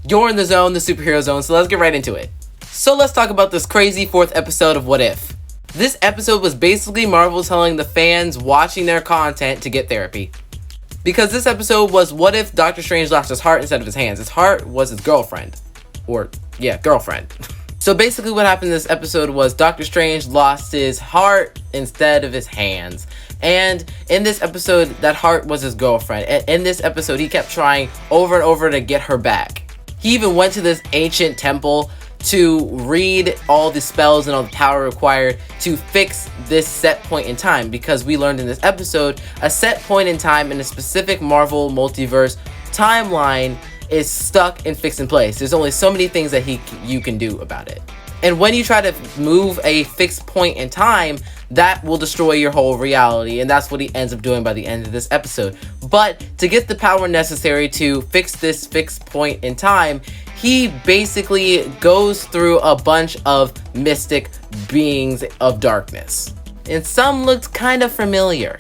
You're in the zone, the superhero zone, so let's get right into it. So let's talk about this crazy 4th episode of What If. This episode was basically Marvel telling the fans watching their content to get therapy. Because this episode was what if Doctor Strange lost his heart instead of his hands. His heart was his girlfriend. Girlfriend. So basically what happened in this episode was Doctor Strange lost his heart instead of his hands. And in this episode, that heart was his girlfriend. And in this episode, he kept trying over and over to get her back. He even went to this ancient temple to read all the spells and all the power required to fix this set point in time, because we learned in this episode a set point in time in a specific Marvel Multiverse timeline is stuck and fixed in place. There's only so many things that you can do about it. And when you try to move a fixed point in time, that will destroy your whole reality, and that's what he ends up doing by the end of this episode. But to get the power necessary to fix this fixed point in time, he basically goes through a bunch of mystic beings of darkness. And some looked kind of familiar.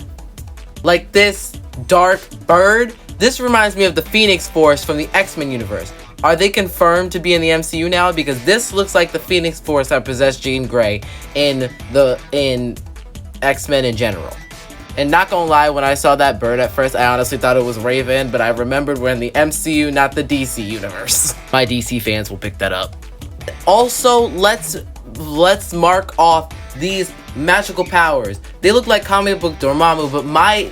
Like this dark bird. This reminds me of the Phoenix Force from the X-Men universe. Are they confirmed to be in the MCU now? Because this looks like the Phoenix Force that possessed Jean Grey in X-Men in general. And not gonna lie, when I saw that bird at first, I honestly thought it was Raven, but I remembered we're in the MCU, not the DC universe. My DC fans will pick that up. Also, let's mark off these magical powers. They look like comic book Dormammu, but my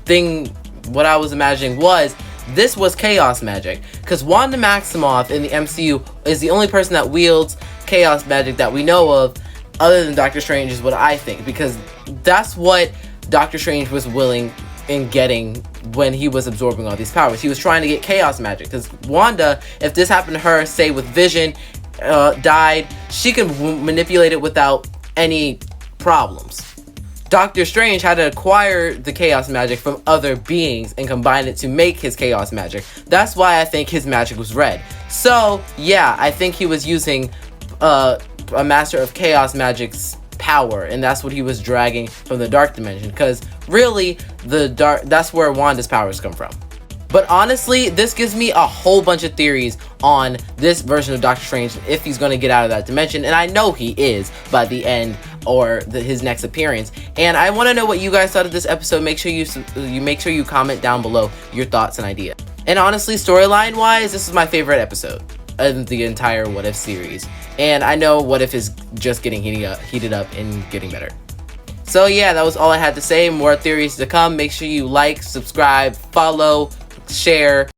thing, what I was imagining was, this was chaos magic. Because Wanda Maximoff in the MCU is the only person that wields chaos magic that we know of, other than Doctor Strange, is what I think. Because that's what Doctor Strange was willing in getting when he was absorbing all these powers. He was trying to get chaos magic. Because Wanda, if this happened to her, say with Vision, died, she can manipulate it without any problems. Doctor Strange had to acquire the chaos magic from other beings and combine it to make his chaos magic. That's why I think his magic was red. So, yeah, I think he was using a master of chaos magic's power, and that's what he was dragging from the dark dimension, because really that's where Wanda's powers come from. But honestly, this gives me a whole bunch of theories on this version of Doctor Strange, if he's going to get out of that dimension, and I know he is by the end or his next appearance. And I want to know what you guys thought of this episode. Make sure you comment down below your thoughts and ideas. And honestly, storyline wise, this is my favorite episode of the entire What If series. And I know What If is just getting heated up and getting better. So yeah, that was all I had to say. More theories to come. Make sure you like, subscribe, follow, share.